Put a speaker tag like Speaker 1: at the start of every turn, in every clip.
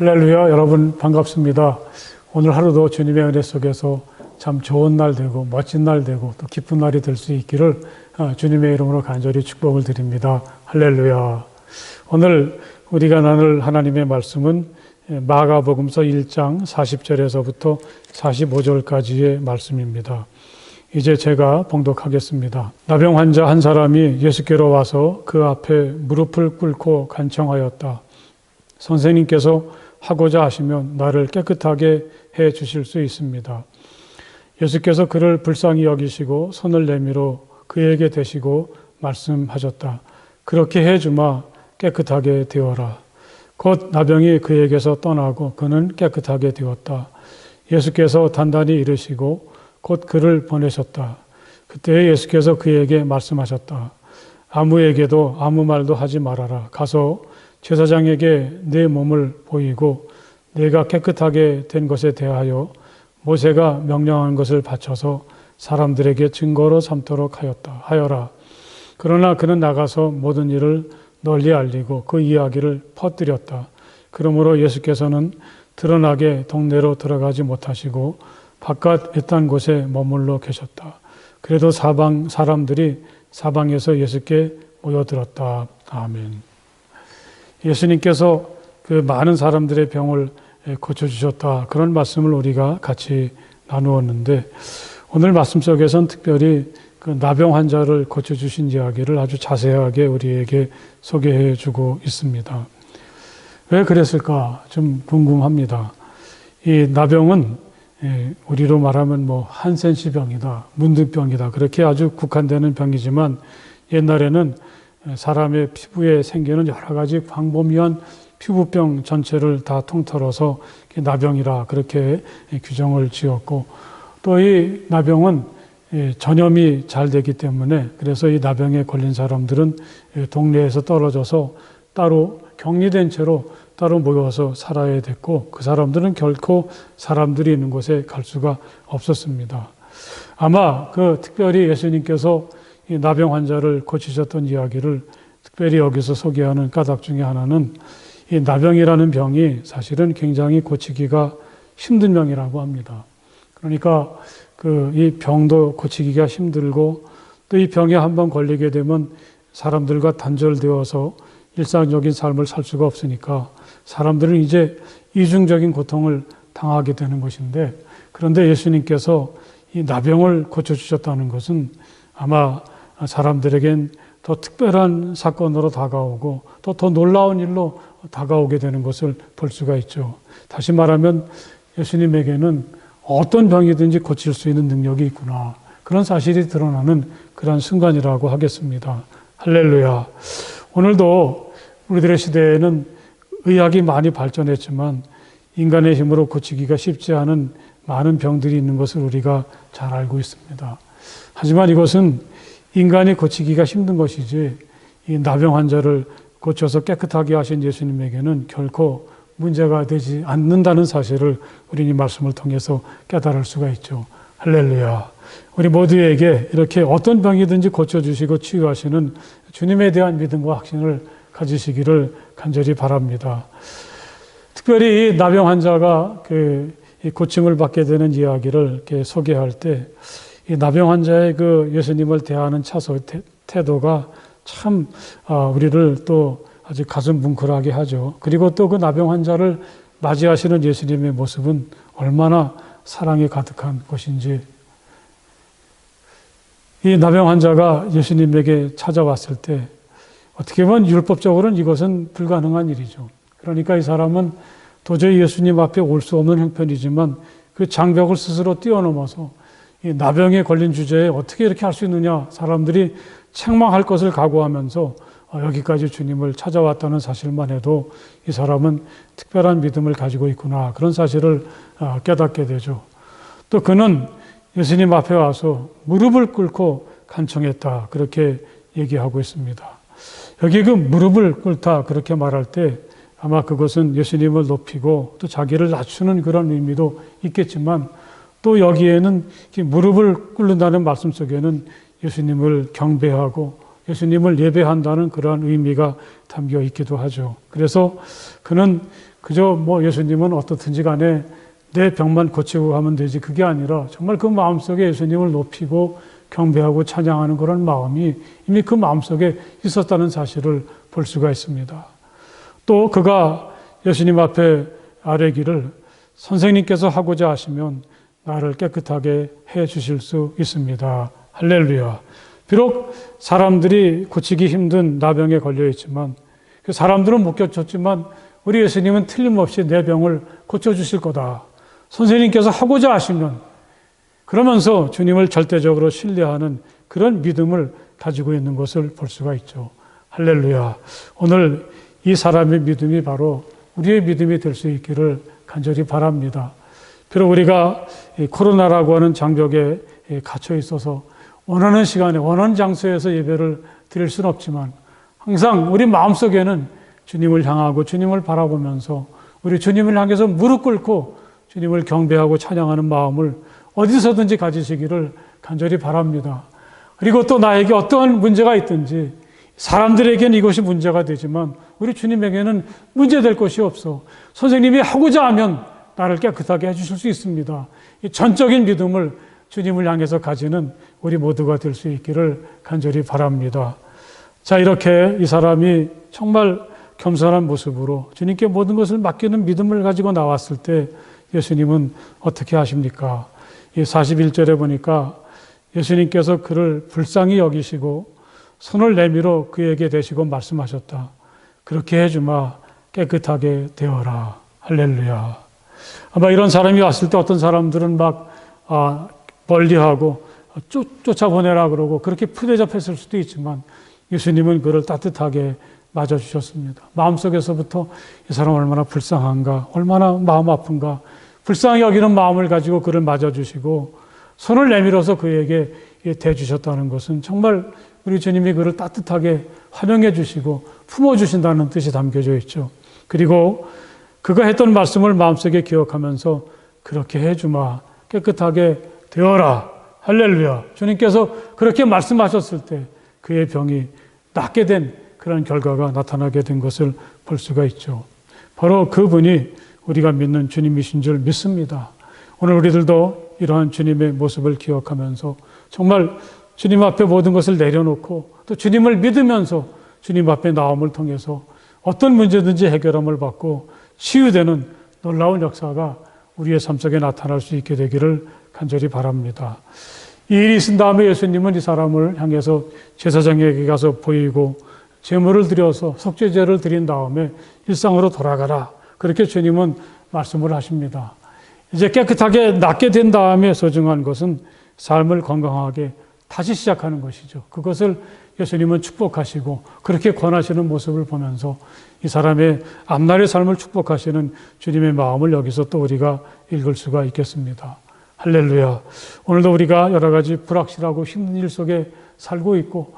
Speaker 1: 할렐루야, 여러분 반갑습니다. 오늘 하루도 주님의 은혜 속에서 참 좋은 날 되고 멋진 날 되고 또 기쁜 날이 될 수 있기를 주님의 이름으로 간절히 축복을 드립니다. 할렐루야. 오늘 우리가 나눌 하나님의 말씀은 마가복음서 1장 40절에서부터 45절까지의 말씀입니다. 이제 제가 봉독하겠습니다. 나병 환자 한 사람이 예수께로 와서 그 앞에 무릎을 꿇고 간청하였다. 선생님께서 하고자 하시면 나를 깨끗하게 해 주실 수 있습니다. 예수께서 그를 불쌍히 여기시고 손을 내밀어 그에게 대시고 말씀하셨다. 그렇게 해 주마 깨끗하게 되어라. 곧 나병이 그에게서 떠나고 그는 깨끗하게 되었다. 예수께서 단단히 이르시고 곧 그를 보내셨다. 그때 예수께서 그에게 말씀하셨다. 아무에게도 아무 말도 하지 말아라. 가서 제사장에게 내 몸을 보이고 내가 깨끗하게 된 것에 대하여 모세가 명령한 것을 바쳐서 사람들에게 증거로 삼도록 하여라. 그러나 그는 나가서 모든 일을 널리 알리고 그 이야기를 퍼뜨렸다. 그러므로 예수께서는 드러나게 동네로 들어가지 못하시고 바깥 외딴 곳에 머물러 계셨다. 그래도 사방 사람들이 사방에서 예수께 모여들었다. 아멘. 예수님께서 그 많은 사람들의 병을 고쳐주셨다. 그런 말씀을 우리가 같이 나누었는데 오늘 말씀 속에서는 특별히 그 나병 환자를 고쳐주신 이야기를 아주 자세하게 우리에게 소개해 주고 있습니다. 왜 그랬을까 좀 궁금합니다. 이 나병은 우리로 말하면 한센시병이다, 문둥병이다 그렇게 아주 국한되는 병이지만 옛날에는 사람의 피부에 생기는 여러 가지 광범위한 피부병 전체를 다 통틀어서 나병이라 그렇게 규정을 지었고 또 이 나병은 전염이 잘 되기 때문에 그래서 이 나병에 걸린 사람들은 동네에서 떨어져서 따로 격리된 채로 따로 모여서 살아야 됐고 그 사람들은 결코 사람들이 있는 곳에 갈 수가 없었습니다. 아마 특별히 예수님께서 이 나병 환자를 고치셨던 이야기를 특별히 여기서 소개하는 까닭 중에 하나는 이 나병이라는 병이 사실은 굉장히 고치기가 힘든 병이라고 합니다. 그러니까 이 병도 고치기가 힘들고 또 이 병에 한번 걸리게 되면 사람들과 단절되어서 일상적인 삶을 살 수가 없으니까 사람들은 이제 이중적인 고통을 당하게 되는 것인데 그런데 예수님께서 이 나병을 고쳐주셨다는 것은 아마 사람들에겐 더 특별한 사건으로 다가오고 또 더 놀라운 일로 다가오게 되는 것을 볼 수가 있죠. 다시 말하면 예수님에게는 어떤 병이든지 고칠 수 있는 능력이 있구나. 그런 사실이 드러나는 그런 순간이라고 하겠습니다. 할렐루야. 오늘도 우리들의 시대에는 의학이 많이 발전했지만 인간의 힘으로 고치기가 쉽지 않은 많은 병들이 있는 것을 우리가 잘 알고 있습니다. 하지만 이것은 인간이 고치기가 힘든 것이지 이 나병 환자를 고쳐서 깨끗하게 하신 예수님에게는 결코 문제가 되지 않는다는 사실을 우리 이 말씀을 통해서 깨달을 수가 있죠. 할렐루야. 우리 모두에게 이렇게 어떤 병이든지 고쳐주시고 치유하시는 주님에 대한 믿음과 확신을 가지시기를 간절히 바랍니다. 특별히 이 나병 환자가 이 고침을 받게 되는 이야기를 이렇게 소개할 때 이 나병 환자의 예수님을 대하는 태도가 참 우리를 또 아주 가슴 뭉클하게 하죠. 그리고 또 그 나병 환자를 맞이하시는 예수님의 모습은 얼마나 사랑이 가득한 것인지 이 나병 환자가 예수님에게 찾아왔을 때 어떻게 보면 율법적으로는 이것은 불가능한 일이죠. 그러니까 이 사람은 도저히 예수님 앞에 올 수 없는 형편이지만 그 장벽을 스스로 뛰어넘어서 이 나병에 걸린 주제에 어떻게 이렇게 할 수 있느냐 사람들이 책망할 것을 각오하면서 여기까지 주님을 찾아왔다는 사실만 해도 이 사람은 특별한 믿음을 가지고 있구나 그런 사실을 깨닫게 되죠. 또 그는 예수님 앞에 와서 무릎을 꿇고 간청했다 그렇게 얘기하고 있습니다. 여기 무릎을 꿇다 그렇게 말할 때 아마 그것은 예수님을 높이고 또 자기를 낮추는 그런 의미도 있겠지만 또 여기에는 무릎을 꿇는다는 말씀 속에는 예수님을 경배하고 예수님을 예배한다는 그러한 의미가 담겨 있기도 하죠. 그래서 그는 그저 뭐 예수님은 어떻든지 간에 내 병만 고치고 가면 되지, 그게 아니라 정말 그 마음속에 예수님을 높이고 경배하고 찬양하는 그런 마음이 이미 그 마음속에 있었다는 사실을 볼 수가 있습니다. 또 그가 예수님 앞에 아뢰기를 선생님께서 하고자 하시면 나를 깨끗하게 해 주실 수 있습니다. 할렐루야. 비록 사람들이 고치기 힘든 나병에 걸려 있지만, 그 사람들은 못 고쳤지만 우리 예수님은 틀림없이 내 병을 고쳐주실 거다. 선생님께서 하고자 하시면, 그러면서 주님을 절대적으로 신뢰하는 그런 믿음을 가지고 있는 것을 볼 수가 있죠. 할렐루야. 오늘 이 사람의 믿음이 바로 우리의 믿음이 될 수 있기를 간절히 바랍니다. 비록 우리가 코로나라고 하는 장벽에 갇혀 있어서 원하는 시간에 원하는 장소에서 예배를 드릴 수는 없지만, 항상 우리 마음속에는 주님을 향하고 주님을 바라보면서 우리 주님을 향해서 무릎 꿇고 주님을 경배하고 찬양하는 마음을 어디서든지 가지시기를 간절히 바랍니다. 그리고 또 나에게 어떠한 문제가 있든지, 사람들에게는 이것이 문제가 되지만 우리 주님에게는 문제될 것이 없어. 선생님이 하고자 하면 나를 깨끗하게 해주실 수 있습니다. 이 전적인 믿음을 주님을 향해서 가지는 우리 모두가 될 수 있기를 간절히 바랍니다. 자, 이렇게 이 사람이 정말 겸손한 모습으로 주님께 모든 것을 맡기는 믿음을 가지고 나왔을 때 예수님은 어떻게 하십니까? 이 41절에 보니까 예수님께서 그를 불쌍히 여기시고 손을 내밀어 그에게 대시고 말씀하셨다. 그렇게 해주마 깨끗하게 되어라. 할렐루야. 아마 이런 사람이 왔을 때 어떤 사람들은 막 멀리하고 쫓아보내라 그러고 그렇게 푸대접했을 수도 있지만, 예수님은 그를 따뜻하게 맞아주셨습니다. 마음속에서부터 이 사람 얼마나 불쌍한가, 얼마나 마음 아픈가, 불쌍히 여기는 마음을 가지고 그를 맞아주시고 손을 내밀어서 그에게 대주셨다는 것은 정말 우리 주님이 그를 따뜻하게 환영해 주시고 품어주신다는 뜻이 담겨져 있죠. 그리고 그가 했던 말씀을 마음속에 기억하면서 그렇게 해주마 깨끗하게 되어라. 할렐루야. 주님께서 그렇게 말씀하셨을 때 그의 병이 낫게 된 그런 결과가 나타나게 된 것을 볼 수가 있죠. 바로 그분이 우리가 믿는 주님이신 줄 믿습니다. 오늘 우리들도 이러한 주님의 모습을 기억하면서 정말 주님 앞에 모든 것을 내려놓고 또 주님을 믿으면서 주님 앞에 나옴을 통해서 어떤 문제든지 해결함을 받고 치유되는 놀라운 역사가 우리의 삶 속에 나타날 수 있게 되기를 간절히 바랍니다. 이 일이 있은 다음에 예수님은 이 사람을 향해서 제사장에게 가서 보이고 제물을 드려서 속죄제를 드린 다음에 일상으로 돌아가라. 그렇게 주님은 말씀을 하십니다. 이제 깨끗하게 낫게 된 다음에 소중한 것은 삶을 건강하게 다시 시작하는 것이죠. 그것을 예수님은 축복하시고 그렇게 권하시는 모습을 보면서 이 사람의 앞날의 삶을 축복하시는 주님의 마음을 여기서 또 우리가 읽을 수가 있겠습니다. 할렐루야. 오늘도 우리가 여러 가지 불확실하고 힘든 일 속에 살고 있고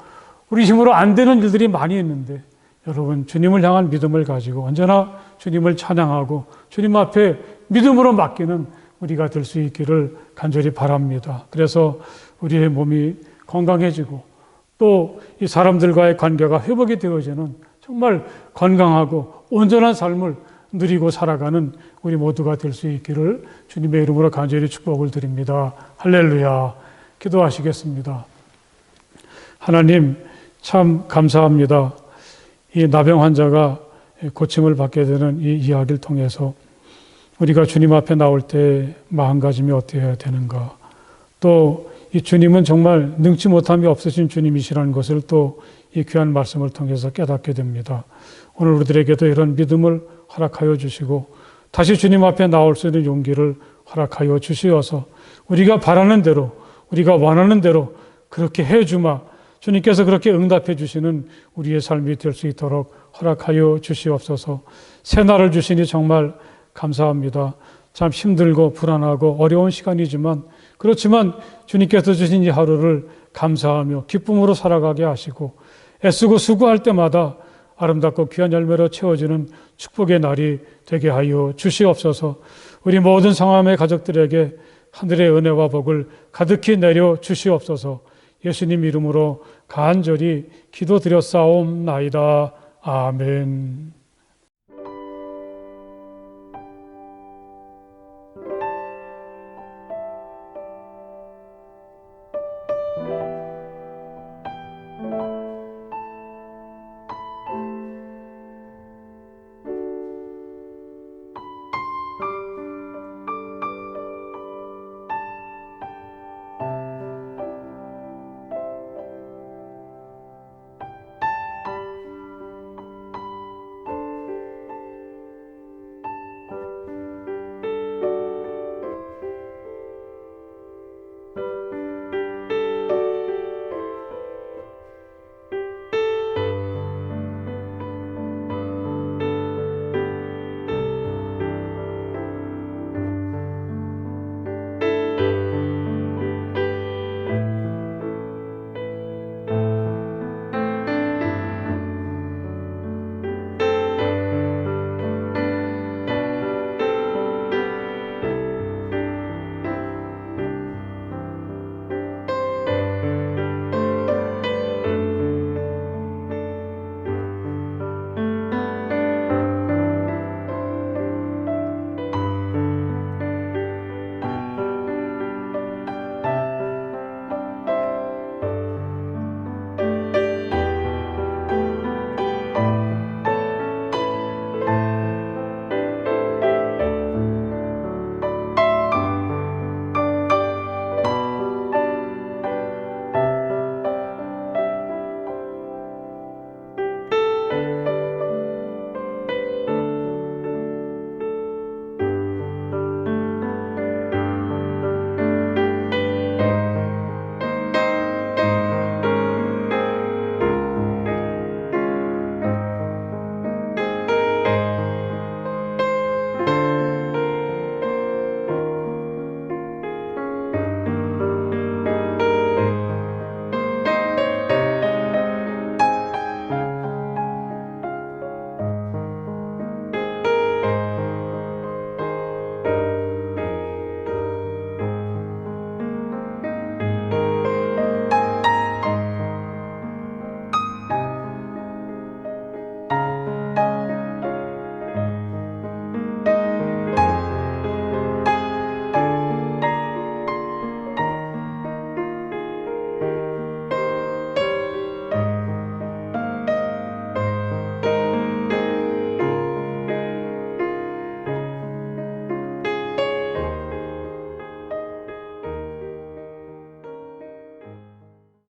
Speaker 1: 우리 힘으로 안 되는 일들이 많이 있는데, 여러분 주님을 향한 믿음을 가지고 언제나 주님을 찬양하고 주님 앞에 믿음으로 맡기는 우리가 될 수 있기를 간절히 바랍니다. 그래서 우리의 몸이 건강해지고 또 이 사람들과의 관계가 회복이 되어지는 정말 건강하고 온전한 삶을 누리고 살아가는 우리 모두가 될 수 있기를 주님의 이름으로 간절히 축복을 드립니다. 할렐루야. 기도하시겠습니다. 하나님 참 감사합니다. 이 나병 환자가 고침을 받게 되는 이 이야기를 통해서 우리가 주님 앞에 나올 때 마음가짐이 어떻게 되는가, 또 이 주님은 정말 능치 못함이 없으신 주님이시라는 것을 또 이 귀한 말씀을 통해서 깨닫게 됩니다. 오늘 우리들에게도 이런 믿음을 허락하여 주시고 다시 주님 앞에 나올 수 있는 용기를 허락하여 주시어서 우리가 바라는 대로, 우리가 원하는 대로 그렇게 해주마, 주님께서 그렇게 응답해 주시는 우리의 삶이 될 수 있도록 허락하여 주시옵소서. 새날을 주시니 정말 감사합니다. 참 힘들고 불안하고 어려운 시간이지만, 그렇지만 주님께서 주신 이 하루를 감사하며 기쁨으로 살아가게 하시고 애쓰고 수고할 때마다 아름답고 귀한 열매로 채워지는 축복의 날이 되게 하여 주시옵소서. 우리 모든 성함의 가족들에게 하늘의 은혜와 복을 가득히 내려 주시옵소서. 예수님 이름으로 간절히 기도드렸사옵나이다. 아멘.